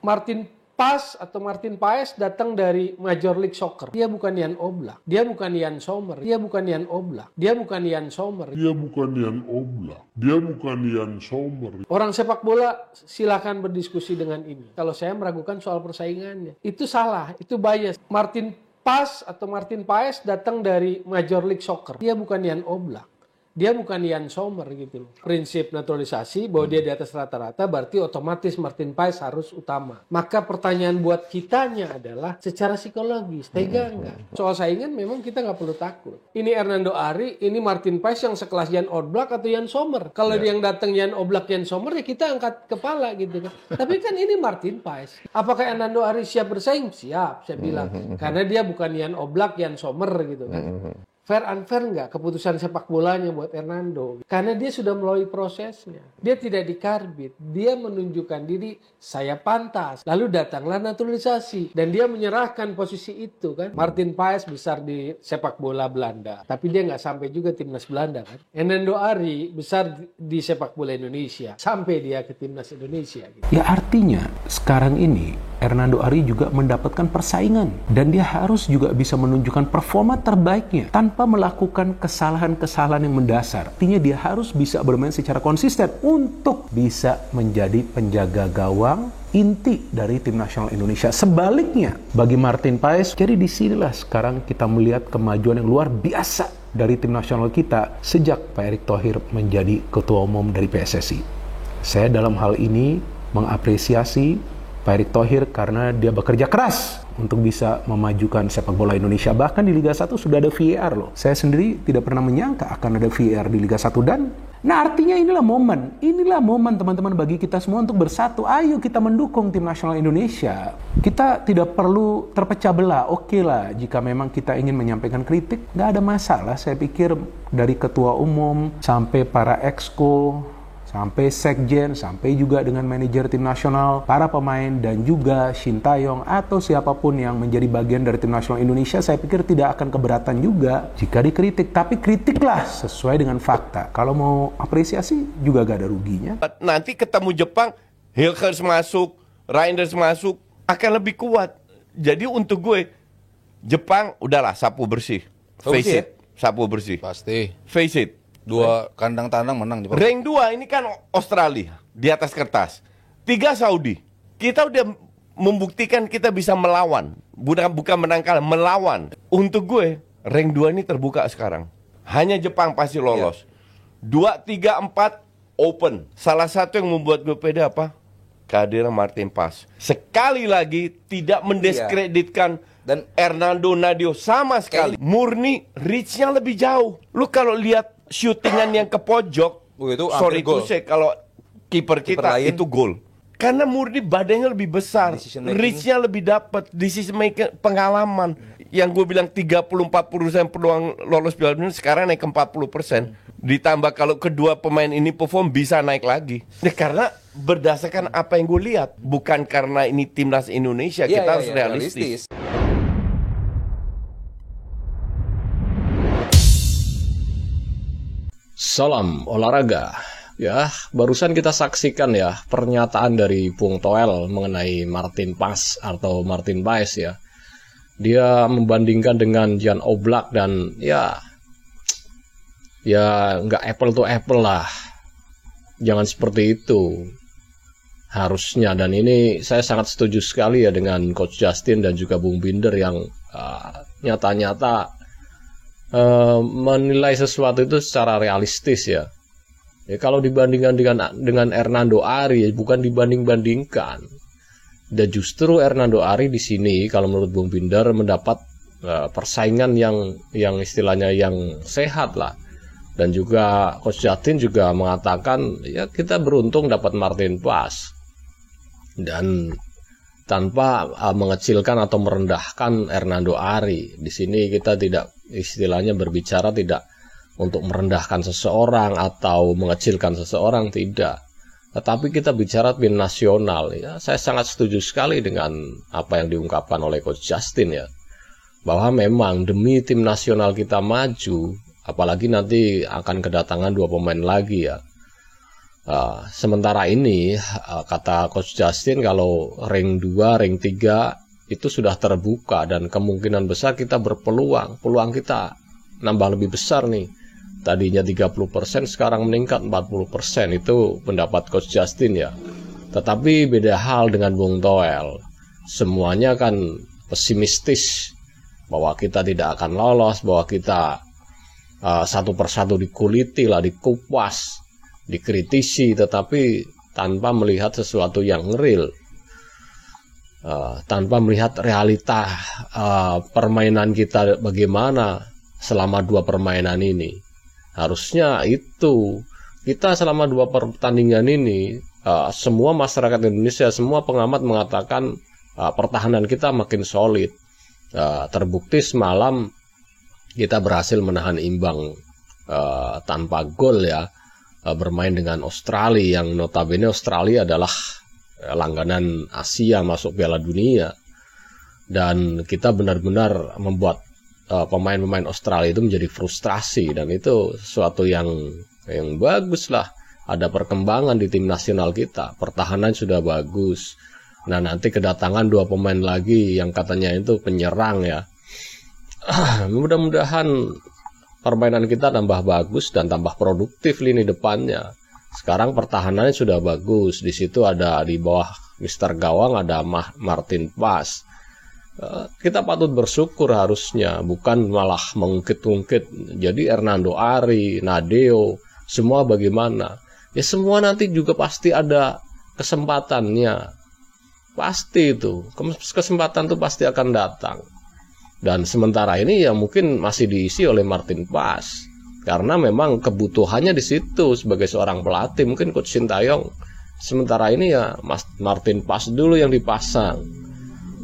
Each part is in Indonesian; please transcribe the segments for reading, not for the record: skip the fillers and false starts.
Martin Paes atau Martin Paes datang dari Major League Soccer. Dia bukan Jan Oblak. Dia bukan Jan Sommer. Dia bukan Jan Oblak. Dia bukan Jan Sommer. Dia bukan Jan Oblak. Dia bukan Jan Sommer. Orang sepak bola silakan berdiskusi dengan ini. Kalau saya meragukan soal persaingannya. Itu salah, itu bias. Martin Paes atau Martin Paes datang dari Major League Soccer. Dia bukan Jan Oblak. Dia bukan Jan Sommer gitu loh. Prinsip naturalisasi bahwa dia di atas rata-rata berarti otomatis Martin Paes harus utama. Maka pertanyaan buat kitanya adalah secara psikologis, tega nggak? Soal saingan memang kita nggak perlu takut. Ini Hernando Ari, ini Martin Paes yang sekelas Jan Oblak atau Jan Sommer. Kalau yang datang Jan Oblak, Jan Sommer ya kita angkat kepala gitu kan. Tapi kan ini Martin Paes. Apakah Hernando Ari siap bersaing? Siap, saya bilang. Karena dia bukan Jan Oblak, Jan Sommer gitu kan. Fair unfair nggak keputusan sepak bolanya buat Hernando? Karena dia sudah melalui prosesnya. Dia tidak dikarbit. Dia menunjukkan diri, saya pantas. Lalu datanglah naturalisasi. Dan dia menyerahkan posisi itu kan. Martin Paes besar di sepak bola Belanda. Tapi dia nggak sampai juga timnas Belanda kan. Hernando Ari besar di sepak bola Indonesia. Sampai dia ke timnas Indonesia. Gitu. Ya artinya sekarang ini Hernando Ari juga mendapatkan persaingan. Dan dia harus juga bisa menunjukkan performa terbaiknya tanpa melakukan kesalahan-kesalahan yang mendasar. Artinya dia harus bisa bermain secara konsisten untuk bisa menjadi penjaga gawang inti dari tim nasional Indonesia. Sebaliknya bagi Martin Paes, jadi disinilah sekarang kita melihat kemajuan yang luar biasa dari tim nasional kita sejak Pak Erick Thohir menjadi ketua umum dari PSSI. Saya dalam hal ini mengapresiasi Pak Erick Thohir karena dia bekerja keras untuk bisa memajukan sepak bola Indonesia. Bahkan di Liga 1 sudah ada VAR loh. Saya sendiri tidak pernah menyangka akan ada VAR di Liga 1 dan artinya inilah momen teman-teman bagi kita semua untuk bersatu. Ayo kita mendukung tim nasional Indonesia. Kita tidak perlu terpecah belah. Oke lah, jika memang kita ingin menyampaikan kritik, nggak ada masalah. Saya pikir dari ketua umum sampai para exco, sampai sekjen, sampai juga dengan manajer tim nasional, para pemain, dan juga Shin Taeyong atau siapapun yang menjadi bagian dari tim nasional Indonesia, saya pikir tidak akan keberatan juga jika dikritik. Tapi kritiklah sesuai dengan fakta. Kalau mau apresiasi juga gak ada ruginya. Nanti ketemu Jepang, Hilgers masuk, Reinders masuk, akan lebih kuat. Jadi untuk gue, Jepang udahlah sapu bersih. Face it, sapu bersih. Pasti. Face it. Dua kandang tandang menang Jepang. Rank 2 ini kan Australia di atas kertas. 3 Saudi. Kita udah membuktikan kita bisa melawan. Bukan menang kalah, melawan. Untuk gue, rank 2 ini terbuka sekarang. Hanya Jepang pasti lolos. 2, 3, 4 open. Salah satu yang membuat gue pede apa? Kehadiran Martin Paes. Sekali lagi tidak mendiskreditkan dan Hernando Nadio sama sekali. Murni reach-nya lebih jauh. Lu kalau lihat shootingan yang ke pojok, sorry to say, kalau kiper kita itu gol. Karena murni badannya lebih besar, reach-nya lebih dapat, decision making, pengalaman. Yang gue bilang 30-40% peluang lolos Piala Dunia, sekarang naik ke 40%. Ditambah kalau kedua pemain ini perform, bisa naik lagi. Nah, karena berdasarkan apa yang gue lihat, bukan karena ini timnas Indonesia, kita harus realistis. Salam olahraga. Ya, barusan kita saksikan ya pernyataan dari Bung Toel mengenai Martin Paes atau Martin Paes ya. Dia membandingkan dengan Jan Oblak dan ya nggak apple to apple lah. Jangan seperti itu. Harusnya, dan ini saya sangat setuju sekali ya dengan Coach Justin dan juga Bung Binder yang nyata-nyata menilai sesuatu itu secara realistis ya. Kalau dibandingkan dengan Hernando Ari, bukan dibanding-bandingkan. Dan justru Hernando Ari di sini kalau menurut Bung Binder mendapat persaingan yang istilahnya yang sehat lah. Dan juga Coach Justin juga mengatakan ya kita beruntung dapat Martin Paes. Dan tanpa mengecilkan atau merendahkan Hernando Ari. Di sini kita tidak istilahnya berbicara tidak untuk merendahkan seseorang atau mengecilkan seseorang, tidak. Tetapi kita bicara tim nasional ya. Saya sangat setuju sekali dengan apa yang diungkapkan oleh Coach Justin ya. Bahwa memang demi tim nasional kita maju, apalagi nanti akan kedatangan 2 pemain lagi ya. Sementara ini kata Coach Justin kalau ring 2, ring 3 itu sudah terbuka dan kemungkinan besar kita berpeluang. Peluang kita nambah lebih besar nih. Tadinya 30% sekarang meningkat 40%. Itu pendapat Coach Justin ya. Tetapi beda hal dengan Bung Toel. Semuanya kan pesimistis bahwa kita tidak akan lolos, bahwa kita satu persatu dikuliti lah, dikupas, dikritisi, tetapi tanpa melihat sesuatu yang real, tanpa melihat realita permainan kita bagaimana selama 2 permainan ini. Harusnya itu kita selama 2 pertandingan ini, semua masyarakat Indonesia, semua pengamat mengatakan pertahanan kita makin solid. Terbukti semalam kita berhasil menahan imbang tanpa gol ya, bermain dengan Australia yang notabene Australia adalah langganan Asia masuk Piala Dunia, dan kita benar-benar membuat pemain-pemain Australia itu menjadi frustrasi, dan itu sesuatu yang bagus lah. Ada perkembangan di tim nasional kita, pertahanan sudah bagus. Nah nanti kedatangan 2 pemain lagi yang katanya itu penyerang ya. Mudah-mudahan permainan kita tambah bagus dan tambah produktif lini depannya. Sekarang pertahanannya sudah bagus. Di situ ada di bawah Mr. Gawang ada Martin Pas. Kita patut bersyukur harusnya, bukan malah mengungkit-ungkit. Jadi Hernando Ari, Nadeo, semua bagaimana? Ya semua nanti juga pasti ada kesempatannya. Pasti itu, kesempatan itu pasti akan datang. Dan sementara ini ya mungkin masih diisi oleh Martin Pas, karena memang kebutuhannya di situ sebagai seorang pelatih. Mungkin Coach Sintayong sementara ini ya Martin Pas dulu yang dipasang.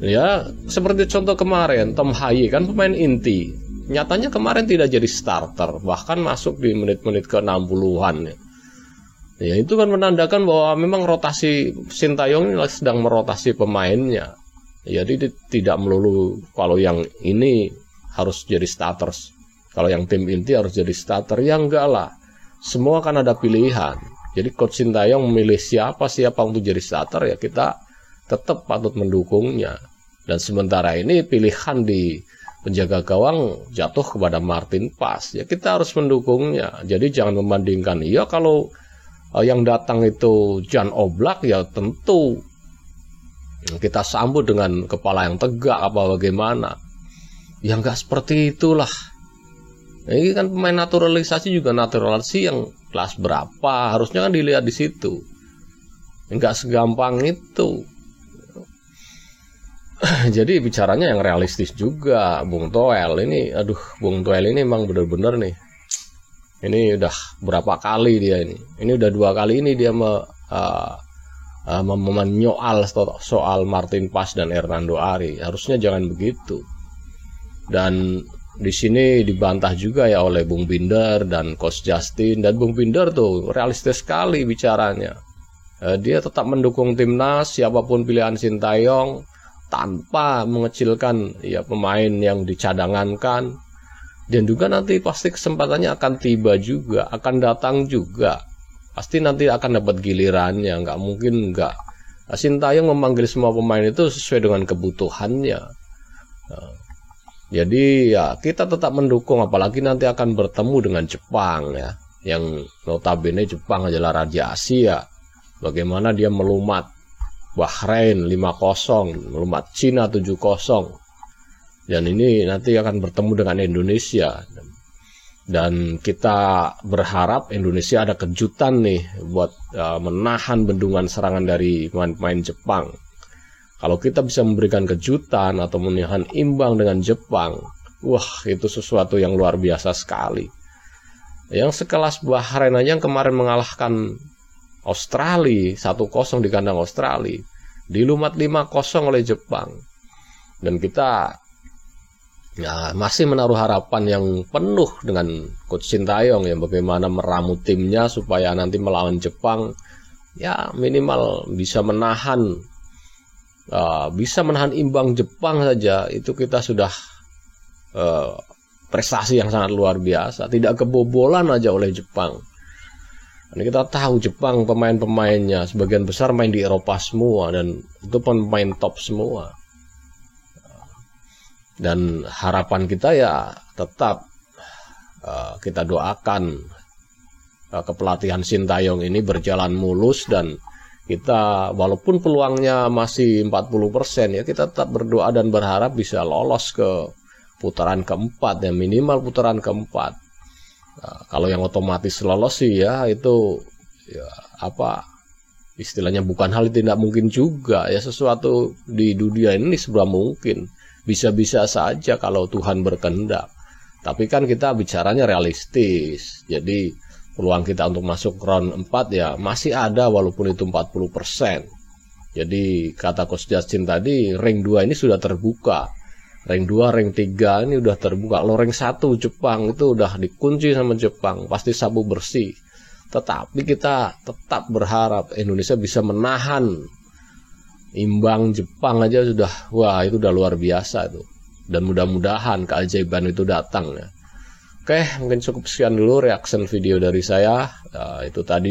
Ya seperti contoh kemarin Tom Haye kan pemain inti, nyatanya kemarin tidak jadi starter, bahkan masuk di menit-menit ke-60-an ya. Ya itu kan menandakan bahwa memang rotasi Sintayong ini sedang merotasi pemainnya. Jadi tidak melulu kalau yang ini harus jadi starters, kalau yang tim inti harus jadi starter, ya enggak lah. Semua kan ada pilihan. Jadi Coach Sintayong memilih siapa untuk jadi starter, ya kita tetap patut mendukungnya. Dan sementara ini pilihan di penjaga gawang jatuh kepada Martin Pas, ya kita harus mendukungnya. Jadi jangan membandingkan, ya kalau yang datang itu Jan Oblak, ya tentu kita sambut dengan kepala yang tegak apa bagaimana. Ya nggak seperti itulah. Ini kan pemain naturalisasi juga naturalisasi yang kelas berapa, harusnya kan dilihat di situ. Nggak segampang itu. Jadi bicaranya yang realistis juga. Bung Toel ini, Bung Toel ini emang benar-benar nih. Ini udah berapa kali dia ini? Ini udah 2 kali ini dia menyoal soal Martin Pas dan Hernando Ari. Harusnya jangan begitu. Dan di sini dibantah juga ya oleh Bung Binder dan Coach Justin. Dan Bung Binder tuh realistis sekali bicaranya. Dia tetap mendukung timnas siapapun pilihan Sintayong tanpa mengecilkan ya pemain yang dicadangankan. Dan juga nanti pasti kesempatannya akan tiba juga, akan datang juga. Pasti nanti akan dapat gilirannya, nggak mungkin nggak. Sintayong memanggil semua pemain itu sesuai dengan kebutuhannya. Jadi ya kita tetap mendukung, apalagi nanti akan bertemu dengan Jepang ya, yang notabene Jepang adalah Raja Asia. Bagaimana dia melumat Bahrain 5-0, melumat Cina 7-0. Dan ini nanti akan bertemu dengan Indonesia. Dan kita berharap Indonesia ada kejutan nih buat menahan bendungan serangan dari pemain-pemain Jepang. Kalau kita bisa memberikan kejutan atau menahan imbang dengan Jepang, wah itu sesuatu yang luar biasa sekali. Yang sekelas Bahrain aja yang kemarin mengalahkan Australia 1-0 di kandang Australia, dilumat 5-0 oleh Jepang. Dan kita masih menaruh harapan yang penuh dengan Coach Sintayong ya, bagaimana meramu timnya supaya nanti melawan Jepang ya minimal bisa menahan imbang Jepang saja, itu kita sudah prestasi yang sangat luar biasa. Tidak kebobolan aja oleh Jepang. Ini kita tahu Jepang pemain-pemainnya sebagian besar main di Eropa semua dan itu pemain top semua. Dan harapan kita ya tetap kita doakan kepelatihan Sintayong ini berjalan mulus dan kita walaupun peluangnya masih 40% ya kita tetap berdoa dan berharap bisa lolos ke putaran keempat ya, minimal putaran keempat. Nah, kalau yang otomatis lolos sih ya itu ya apa istilahnya bukan hal yang tidak mungkin juga ya, sesuatu di dunia ini serba mungkin, bisa-bisa saja kalau Tuhan berkehendak. Tapi kan kita bicaranya realistis, jadi peluang kita untuk masuk round 4 ya masih ada walaupun itu 40%. Jadi kata Coach Justin tadi rank 2 ini sudah terbuka. Rank 2, rank 3 ini udah terbuka. Kalau rank 1 Jepang itu udah dikunci sama Jepang, pasti sabu bersih. Tetapi kita tetap berharap Indonesia bisa menahan imbang Jepang aja sudah, wah itu udah luar biasa itu. Dan mudah-mudahan keajaiban itu datang ya. Oke, mungkin cukup sekian dulu reaction video dari saya. Itu tadi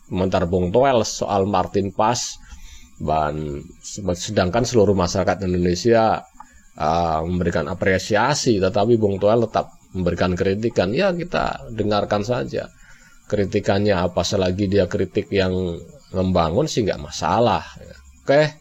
komentar Bung Toel soal Martin Paes. Dan sedangkan seluruh masyarakat Indonesia memberikan apresiasi, tetapi Bung Toel tetap memberikan kritikan. Ya kita dengarkan saja kritikannya, apa selagi dia kritik yang membangun sih nggak masalah. Oke,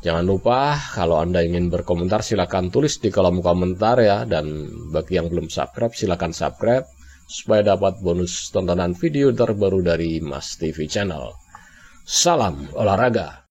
jangan lupa kalau Anda ingin berkomentar silakan tulis di kolom komentar ya, dan bagi yang belum subscribe silakan subscribe supaya dapat bonus tontonan video terbaru dari Mas TV Channel. Salam olahraga.